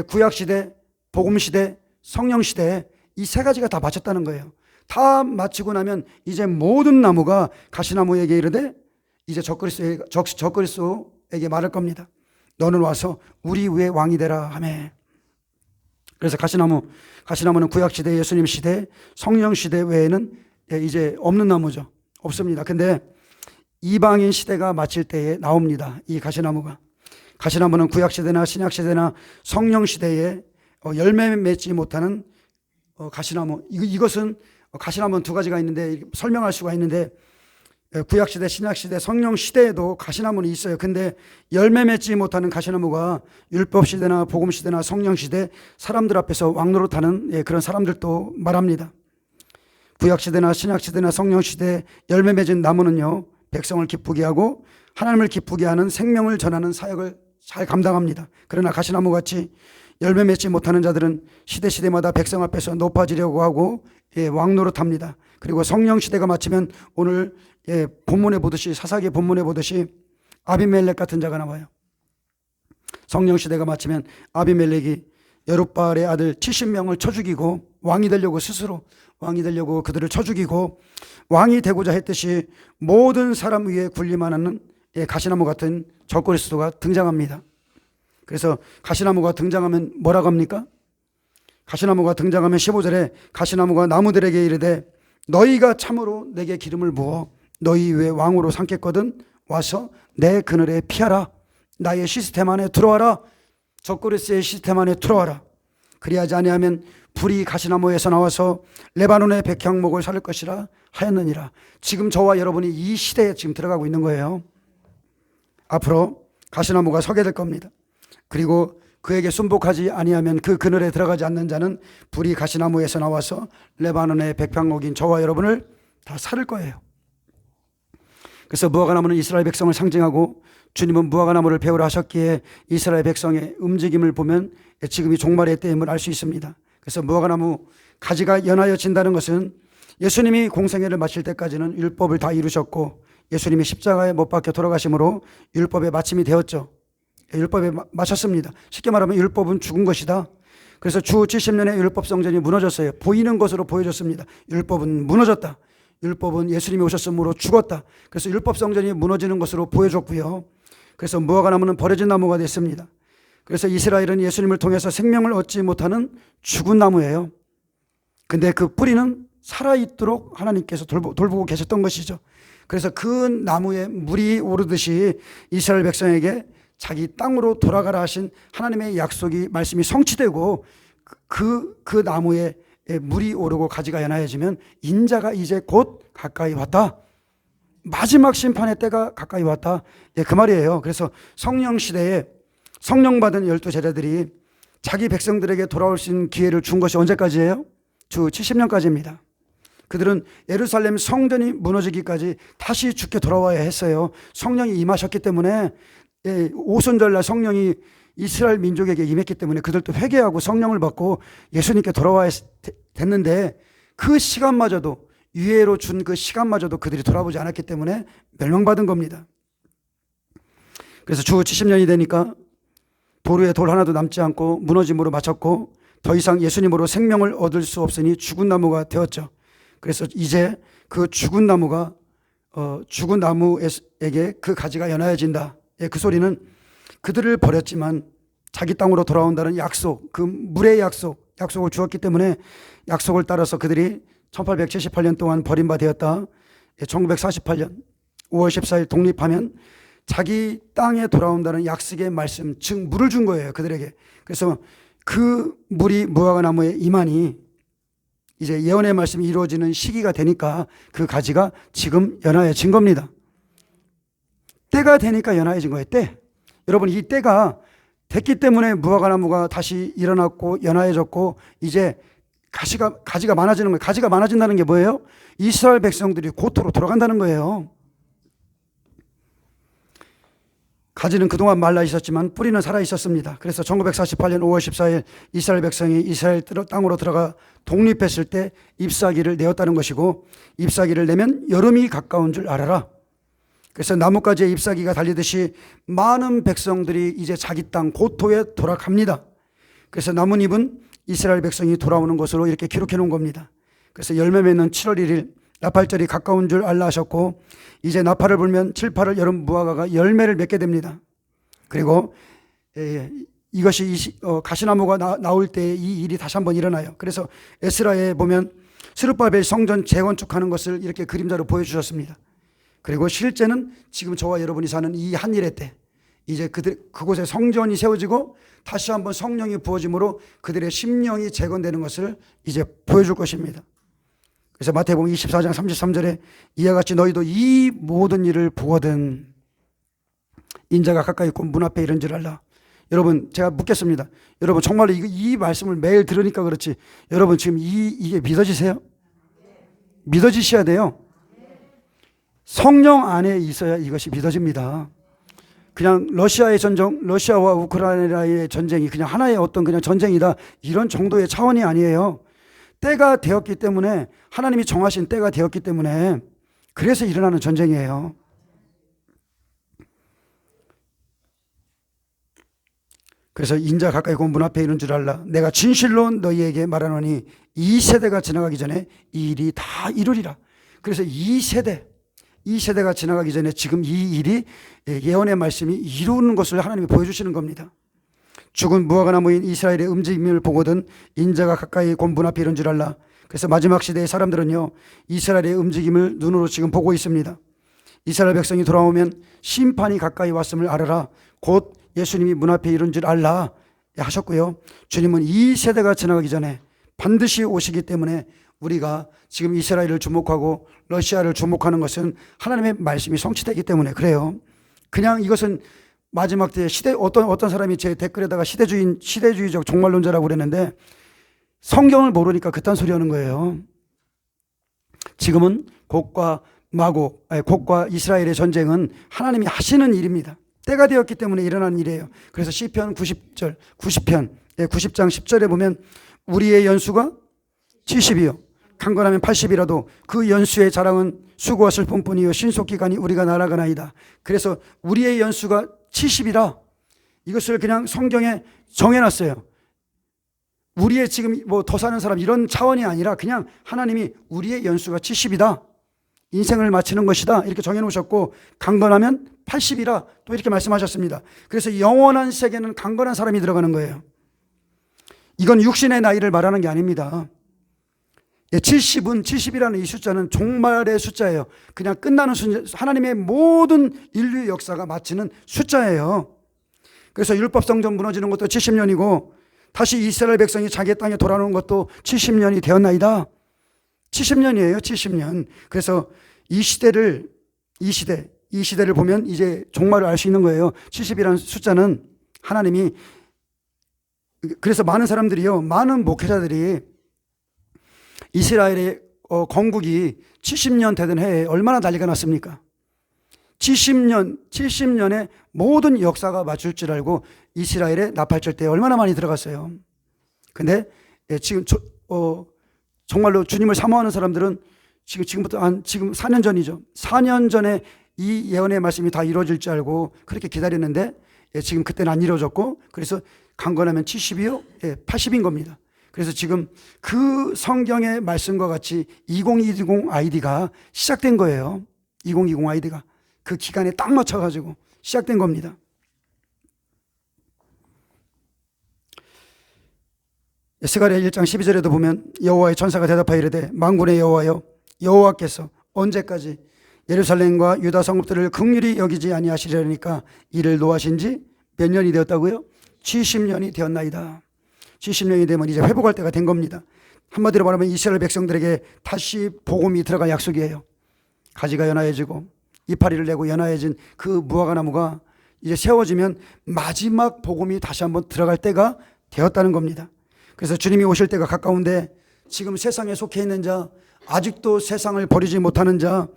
구약시대, 복음시대, 성령시대 이 세 가지가 다 마쳤다는 거예요. 다 마치고 나면 이제 모든 나무가 가시나무에게 이르되 이제 적그리스도에게 말할 겁니다. 너는 와서 우리 위에 왕이 되라 하매. 그래서 가시나무는 구약시대, 예수님 시대, 성령 시대 외에는 이제 없는 나무죠. 없습니다. 근데 이방인 시대가 마칠 때에 나옵니다. 이 가시나무가. 가시나무는 구약시대나 신약시대나 성령시대에 열매 맺지 못하는 가시나무. 이것은 가시나무는 두 가지가 있는데 설명할 수가 있는데 구약시대, 신약시대, 성령시대에도 가시나무는 있어요. 근데 열매 맺지 못하는 가시나무가 율법시대나 복음시대나 성령시대 사람들 앞에서 왕노릇하는 그런 사람들도 말합니다. 구약시대나 신약시대나 성령시대 열매 맺은 나무는요, 백성을 기쁘게 하고 하나님을 기쁘게 하는 생명을 전하는 사역을 잘 감당합니다. 그러나 가시나무같이 열매 맺지 못하는 자들은 시대마다 백성 앞에서 높아지려고 하고 왕노릇합니다. 그리고 성령시대가 마치면 오늘 본문에 보듯이, 사사기 본문에 보듯이 아비멜렉 같은 자가 나와요. 성령시대가 마치면 아비멜렉이 여룻바알의 아들 70명을 쳐 죽이고 왕이 되려고 스스로 왕이 되려고 그들을 쳐 죽이고 왕이 되고자 했듯이 모든 사람 위에 군림하는 가시나무 같은 적그리스도가 등장합니다. 그래서 가시나무가 등장하면 뭐라고 합니까? 가시나무가 등장하면 15절에 가시나무가 나무들에게 이르되 너희가 참으로 내게 기름을 부어 너희 위에 왕으로 삼겠거든 와서 내 그늘에 피하라. 나의 시스템 안에 들어와라. 적그리스도의 시스템 안에 들어와라. 그리하지 아니하면 불이 가시나무에서 나와서 레바논의 백향목을 살릴 것이라 하였느니라. 지금 저와 여러분이 이 시대에 지금 들어가고 있는 거예요. 앞으로 가시나무가 서게 될 겁니다. 그리고 그에게 순복하지 아니하면 그 그늘에 들어가지 않는 자는 불이 가시나무에서 나와서 레바논의 백향목인 저와 여러분을 다 살릴 거예요. 그래서 무화과나무는 이스라엘 백성을 상징하고 주님은 무화과나무를 배우라 하셨기에 이스라엘 백성의 움직임을 보면 지금이 종말의 때임을 알 수 있습니다. 그래서 무화과나무 가지가 연하여진다는 것은 예수님이 공생애를 마칠 때까지는 율법을 다 이루셨고 예수님이 십자가에 못 박혀 돌아가심으로 율법의 마침이 되었죠. 율법에 마쳤습니다. 쉽게 말하면 율법은 죽은 것이다. 그래서 주 70년의 율법 성전이 무너졌어요. 보이는 것으로 보여졌습니다. 율법은 무너졌다. 율법은 예수님이 오셨으므로 죽었다. 그래서 율법 성전이 무너지는 것으로 보여줬고요. 그래서 무화과나무는 버려진 나무가 됐습니다. 그래서 이스라엘은 예수님을 통해서 생명을 얻지 못하는 죽은 나무예요. 근데 그 뿌리는 살아있도록 하나님께서 돌보고 계셨던 것이죠. 그래서 그 나무에 물이 오르듯이 이스라엘 백성에게 자기 땅으로 돌아가라 하신 하나님의 약속이 말씀이 성취되고 그 나무에 물이 오르고 가지가 연하여지면 인자가 이제 곧 가까이 왔다. 마지막 심판의 때가 가까이 왔다. 그 말이에요. 그래서 성령 시대에 성령 받은 12제자들이 자기 백성들에게 돌아올 수 있는 기회를 준 것이 언제까지예요? 주 70년까지입니다. 그들은 예루살렘 성전이 무너지기까지 다시 주께 돌아와야 했어요. 성령이 임하셨기 때문에 오순절날 성령이 이스라엘 민족에게 임했기 때문에 그들도 회개하고 성령을 받고 예수님께 돌아와야 됐는데 그 시간마저도 유예로 준 그 시간마저도 그들이 돌아보지 않았기 때문에 멸망받은 겁니다. 그래서 주 70년이 되니까 돌 위에 돌 하나도 남지 않고 무너짐으로 마쳤고 더 이상 예수님으로 생명을 얻을 수 없으니 죽은 나무가 되었죠. 그래서 이제 그 죽은 나무가 죽은 나무에게 그 가지가 연하여진다. 그 소리는 그들을 버렸지만 자기 땅으로 돌아온다는 약속, 그 물의 약속을 주었기 때문에 약속을 따라서 그들이 1878년 동안 버림바 되었다. 1948년 5월 14일 독립하면 자기 땅에 돌아온다는 약속의 말씀, 즉 물을 준 거예요, 그들에게. 그래서 그 물이 무화과나무에 임하니 이제 예언의 말씀이 이루어지는 시기가 되니까 그 가지가 지금 연하여진 겁니다. 때가 되니까 연하여진 거예요, 때. 여러분, 이 때가 됐기 때문에 무화과나무가 다시 일어났고 연하여졌고 이제 가지가 많아지는 거예요. 가지가 많아진다는 게 뭐예요? 이스라엘 백성들이 고토로 돌아간다는 거예요. 가지는 그동안 말라 있었지만 뿌리는 살아 있었습니다. 그래서 1948년 5월 14일 이스라엘 백성이 이스라엘 땅으로 들어가 독립했을 때 잎사귀를 내었다는 것이고 잎사귀를 내면 여름이 가까운 줄 알아라. 그래서 나뭇가지에 잎사귀가 달리듯이 많은 백성들이 이제 자기 땅 고토에 돌아갑니다. 그래서 나뭇잎은 이스라엘 백성이 돌아오는 것으로 이렇게 기록해 놓은 겁니다. 그래서 열매 맺는 7월 1일 나팔절이 가까운 줄 알라 하셨고 이제 나팔을 불면 7, 8월 여름 무화과가 열매를 맺게 됩니다. 그리고 이것이 가시나무가 나올 때 이 일이 다시 한번 일어나요. 그래서 에스라에 보면 스룹바벨 성전 재건축하는 것을 이렇게 그림자로 보여주셨습니다. 그리고 실제는 지금 저와 여러분이 사는 이 한일의 때 이제 그곳에 성전이 세워지고 다시 한번 성령이 부어짐으로 그들의 심령이 재건되는 것을 이제 보여줄 것입니다. 그래서 마태복음 24장 33절에 이와 같이 너희도 이 모든 일을 보거든 인자가 가까이 있고 문 앞에 이른 줄 알라. 여러분 제가 묻겠습니다. 여러분 정말로 이 말씀을 매일 들으니까 그렇지 여러분 지금 이게 믿어지세요? 믿어지셔야 돼요. 성령 안에 있어야 이것이 믿어집니다. 그냥 러시아의 전쟁, 러시아와 우크라이나의 전쟁이 그냥 하나의 어떤 그냥 전쟁이다 이런 정도의 차원이 아니에요. 때가 되었기 때문에 하나님이 정하신 때가 되었기 때문에 그래서 일어나는 전쟁이에요. 그래서 인자 가까이 고 문 앞에 이른 줄 알라. 내가 진실로 너희에게 말하노니 이 세대가 지나가기 전에 이 일이 다 이루리라. 그래서 이 세대가 지나가기 전에 지금 이 일이 예언의 말씀이 이루는 것을 하나님이 보여주시는 겁니다. 죽은 무화과나무인 이스라엘의 움직임을 보거든 인자가 가까이 곧 문 앞에 이른 줄 알라. 그래서 마지막 시대의 사람들은요 이스라엘의 움직임을 눈으로 지금 보고 있습니다. 이스라엘 백성이 돌아오면 심판이 가까이 왔음을 알아라. 곧 예수님이 문 앞에 이른 줄 알라 하셨고요. 주님은 이 세대가 지나가기 전에 반드시 오시기 때문에 우리가 지금 이스라엘을 주목하고 러시아를 주목하는 것은 하나님의 말씀이 성취되기 때문에 그래요. 그냥 이것은 마지막 때의 시대 어떤 사람이 제 댓글에다가 시대주의적 종말론자라고 그랬는데 성경을 모르니까 그딴 소리 하는 거예요. 지금은 곡과 이스라엘의 전쟁은 하나님이 하시는 일입니다. 때가 되었기 때문에 일어나는 일이에요. 그래서 시편 90장 10절에 보면 우리의 연수가 70이요 강건하면 80이라도 그 연수의 자랑은 수고와 슬픔뿐이요 신속히 가니 우리가 날아가나이다. 그래서 우리의 연수가 70이라 이것을 그냥 성경에 정해놨어요. 우리의 지금 뭐 더 사는 사람 이런 차원이 아니라 그냥 하나님이 우리의 연수가 70이다. 인생을 마치는 것이다. 이렇게 정해놓으셨고 강건하면 80이라 또 이렇게 말씀하셨습니다. 그래서 영원한 세계는 강건한 사람이 들어가는 거예요. 이건 육신의 나이를 말하는 게 아닙니다. 70이라는 이 숫자는 종말의 숫자예요. 그냥 끝나는 숫자, 하나님의 모든 인류 역사가 마치는 숫자예요. 그래서 율법성전 무너지는 것도 70년이고 다시 이스라엘 백성이 자기 땅에 돌아오는 것도 70년이 되었나이다. 70년이에요. 70년. 그래서 이 시대를 보면 이제 종말을 알 수 있는 거예요. 70이라는 숫자는 하나님이 그래서 많은 사람들이요. 많은 목회자들이 이스라엘의 건국이 70년 되던 해에 얼마나 난리가 났습니까? 70년에 모든 역사가 맞출 줄 알고 이스라엘의 나팔절대에 얼마나 많이 들어갔어요. 근데 지금 정말로 주님을 사모하는 사람들은 지금부터 지금 4년 전이죠. 4년 전에 이 예언의 말씀이 다 이루어질 줄 알고 그렇게 기다렸는데 지금 그때는 안 이루어졌고 그래서 강건하면 70이요? 80인 겁니다. 그래서 지금 그 성경의 말씀과 같이 2020 아이디가 시작된 거예요. 2020 아이디가 그 기간에 딱 맞춰가지고 시작된 겁니다. 스가랴 1장 12절에도 보면 여호와의 천사가 대답하여 이르되 만군의 여호와여 여호와께서 언제까지 예루살렘과 유다 성읍들을 긍휼히 여기지 아니하시려니까 이를 노하신 지 몇 년이 되었다고요? 70년이 되었나이다. 70년이 되면 이제 회복할 때가 된 겁니다. 한마디로 말하면 이스라엘 백성들에게 다시 복음이 들어갈 약속이에요. 가지가 연하해지고 이파리를 내고 연하해진 그 무화과 나무가 이제 세워지면 마지막 복음이 다시 한번 들어갈 때가 되었다는 겁니다. 그래서 주님이 오실 때가 가까운데 지금 세상에 속해 있는 자, 아직도 세상을 버리지 못하는 자,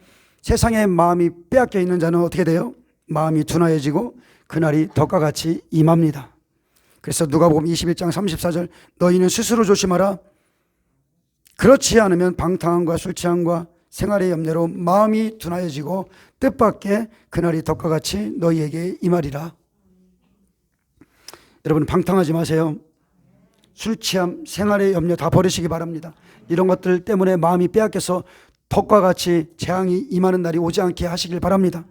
세상의 마음이 빼앗겨 있는 자는 어떻게 돼요? 마음이 둔하여지고 그날이 덕과 같이 임합니다. 그래서 누가복음 21장 34절 너희는 스스로 조심하라. 그렇지 않으면 방탕함과 술 취함과 생활의 염려로 마음이 둔하여지고 뜻밖의 그날이 덕과 같이 너희에게 임하리라. 여러분 방탕하지 마세요. 술 취함, 생활의 염려 다 버리시기 바랍니다. 이런 것들 때문에 마음이 빼앗겨서 덕과 같이 재앙이 임하는 날이 오지 않게 하시길 바랍니다.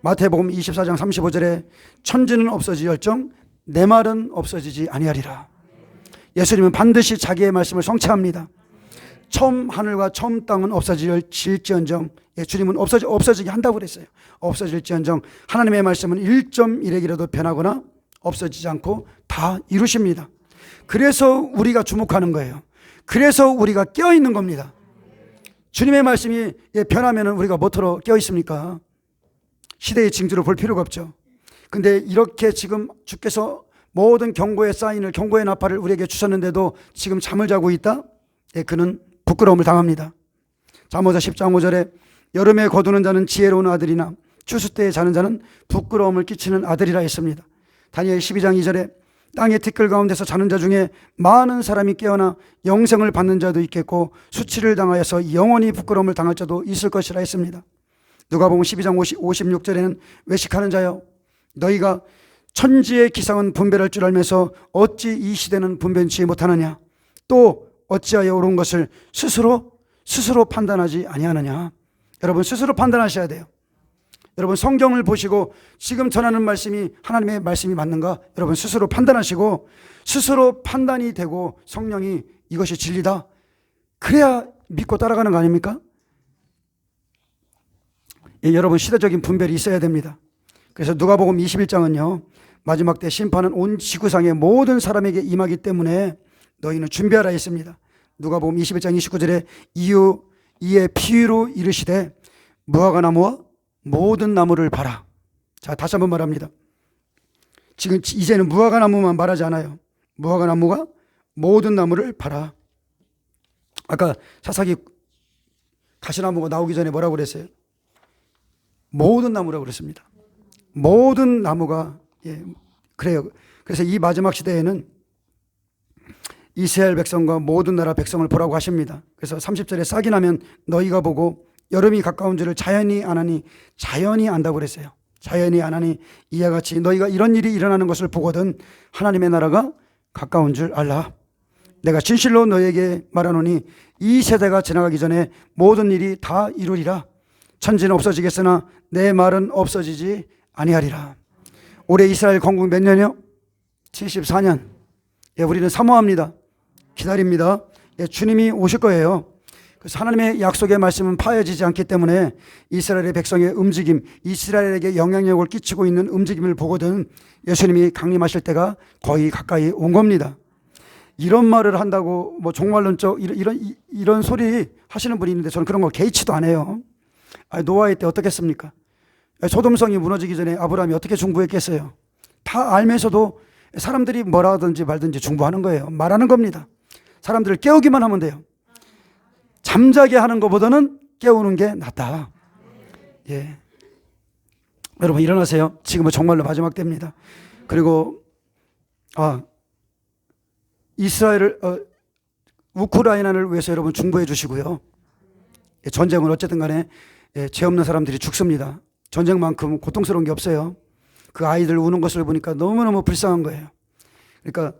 마태복음 24장 35절에 천지는 없어지열정 내 말은 없어지지 아니하리라. 예수님은 반드시 자기의 말씀을 성취합니다. 처음 하늘과 처음 땅은 없어질지언정, 주님은 없어지게 한다고 그랬어요. 없어질지언정 하나님의 말씀은 1.1핵이라도 변하거나 없어지지 않고 다 이루십니다. 그래서 우리가 주목하는 거예요. 그래서 우리가 깨어있는 겁니다. 주님의 말씀이 변하면 우리가 뭐더러 깨어있습니까? 시대의 징조를 볼 필요가 없죠. 근데 이렇게 지금 주께서 모든 경고의 사인을, 경고의 나팔을 우리에게 주셨는데도 지금 잠을 자고 있다? 그는 부끄러움을 당합니다. 잠언서 10장 5절에 여름에 거두는 자는 지혜로운 아들이나 추수 때에 자는 자는 부끄러움을 끼치는 아들이라 했습니다. 다니엘 12장 2절에 땅의 티끌 가운데서 자는 자 중에 많은 사람이 깨어나 영생을 받는 자도 있겠고 수치를 당하여서 영원히 부끄러움을 당할 자도 있을 것이라 했습니다. 누가복음 12장 56절에는 외식하는 자여 너희가 천지의 기상은 분별할 줄 알면서 어찌 이 시대는 분별치 못하느냐, 또 어찌하여 옳은 것을 스스로 판단하지 아니하느냐. 여러분, 스스로 판단하셔야 돼요. 여러분, 성경을 보시고 지금 전하는 말씀이 하나님의 말씀이 맞는가, 여러분 스스로 판단하시고 스스로 판단이 되고 성령이 이것이 진리다, 그래야 믿고 따라가는 거 아닙니까? 여러분, 시대적인 분별이 있어야 됩니다. 그래서 누가복음 21장은요 마지막 때 심판은 온 지구상의 모든 사람에게 임하기 때문에 너희는 준비하라 했습니다. 누가복음 21장 29절에 이에 비유로 이르시되 무화과나무와 모든 나무를 봐라. 자, 다시 한번 말합니다. 지금 이제는 무화과나무만 말하지 않아요. 무화과나무가 모든 나무를 봐라. 아까 사사기 가시나무가 나오기 전에 뭐라고 그랬어요? 모든 나무라고 그랬습니다. 모든 나무가, 그래요. 그래서 이 마지막 시대에는 이스라엘 백성과 모든 나라 백성을 보라고 하십니다. 그래서 30절에 싹이 나면 너희가 보고 여름이 가까운 줄을 자연히 아나니, 자연히 안다고 그랬어요. 자연히 아나니 이와 같이 너희가 이런 일이 일어나는 것을 보거든 하나님의 나라가 가까운 줄 알라. 내가 진실로 너희에게 말하노니 이 세대가 지나가기 전에 모든 일이 다 이루리라. 천지는 없어지겠으나 내 말은 없어지지 아니하리라. 올해 이스라엘 건국 몇 년이요? 74년. 우리는 사모합니다. 기다립니다. 주님이 오실 거예요. 그래서 하나님의 약속의 말씀은 파해지지 않기 때문에 이스라엘의 백성의 움직임, 이스라엘에게 영향력을 끼치고 있는 움직임을 보거든 예수님이 강림하실 때가 거의 가까이 온 겁니다. 이런 말을 한다고 뭐 종말론적 이런 소리 하시는 분이 있는데 저는 그런 거 개의치도 안 해요. 노아의 때 어떻겠습니까? 소돔성이 무너지기 전에 아브라함이 어떻게 중보했겠어요? 다 알면서도 사람들이 뭐라 하든지 말든지 중보하는 거예요. 말하는 겁니다. 사람들을 깨우기만 하면 돼요. 잠자게 하는 것보다는 깨우는 게 낫다. 여러분, 일어나세요. 지금은 정말로 마지막 때입니다. 그리고 이스라엘을 우크라이나를 위해서 여러분 중보해 주시고요. 전쟁은 어쨌든 간에 죄 없는 사람들이 죽습니다. 전쟁만큼 고통스러운 게 없어요. 그 아이들 우는 것을 보니까 너무너무 불쌍한 거예요. 그러니까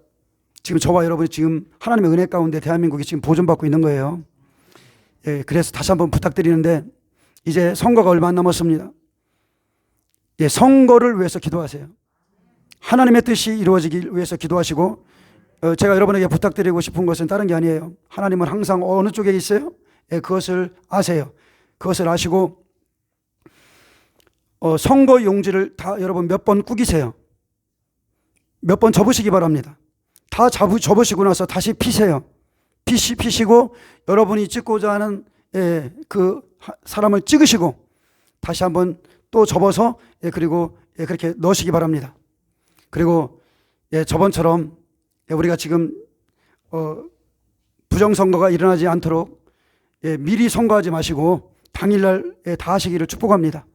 지금 저와 여러분이 지금 하나님의 은혜 가운데 대한민국이 지금 보존받고 있는 거예요. 그래서 다시 한번 부탁드리는데 이제 선거가 얼마 안 남았습니다. 선거를 위해서 기도하세요. 하나님의 뜻이 이루어지기 위해서 기도하시고, 제가 여러분에게 부탁드리고 싶은 것은 다른 게 아니에요. 하나님은 항상 어느 쪽에 있어요? 그것을 아세요. 그것을 아시고 선거 용지를 다 여러분 몇 번 꾸기세요. 몇 번 접으시기 바랍니다. 다 접으시고 나서 다시 피세요. 피시고 여러분이 찍고자 하는 그 사람을 찍으시고 다시 한번 또 접어서 그리고 그렇게 넣으시기 바랍니다. 그리고 저번처럼 우리가 지금 부정선거가 일어나지 않도록 미리 선거하지 마시고 당일날 다 하시기를 축복합니다.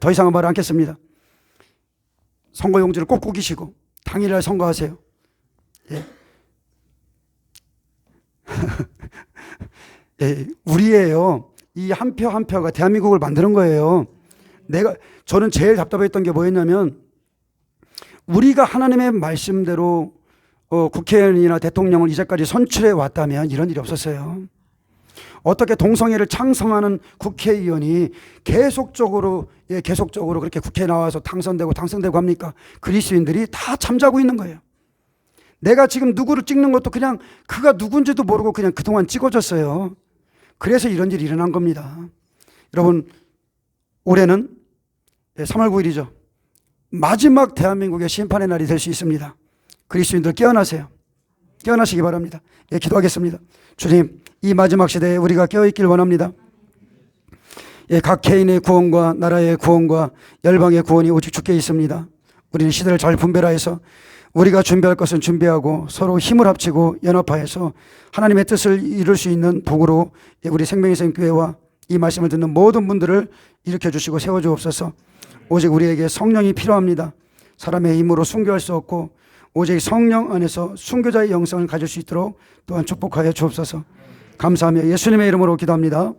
더 이상은 말 않겠습니다. 선거용지를 꼭 꾸기시고 당일날 선거하세요. 우리예요. 이 한 표 한 표가 대한민국을 만드는 거예요. 저는 제일 답답했던 게 뭐였냐면, 우리가 하나님의 말씀대로 국회의원이나 대통령을 이제까지 선출해 왔다면 이런 일이 없었어요. 어떻게 동성애를 창성하는 국회의원이 계속적으로 그렇게 국회에 나와서 당선되고 합니까? 그리스도인들이 다 잠자고 있는 거예요. 내가 지금 누구를 찍는 것도 그냥 그가 누군지도 모르고 그냥 그동안 찍어줬어요. 그래서 이런 일이 일어난 겁니다. 여러분, 올해는 3월 9일이죠. 마지막 대한민국의 심판의 날이 될 수 있습니다. 그리스도인들 깨어나세요. 깨어나시기 바랍니다. 기도하겠습니다. 주님, 이 마지막 시대에 우리가 깨어있길 원합니다. 각 개인의 구원과 나라의 구원과 열방의 구원이 오직 주께 있습니다. 우리는 시대를 잘 분별하여서 우리가 준비할 것은 준비하고 서로 힘을 합치고 연합하여서 하나님의 뜻을 이룰 수 있는 도구로 우리 생명의생교회와 이 말씀을 듣는 모든 분들을 일으켜 주시고 세워주옵소서. 오직 우리에게 성령이 필요합니다. 사람의 힘으로 순교할 수 없고 오직 성령 안에서 순교자의 영성을 가질 수 있도록 또한 축복하여 주옵소서. 감사하며 예수님의 이름으로 기도합니다.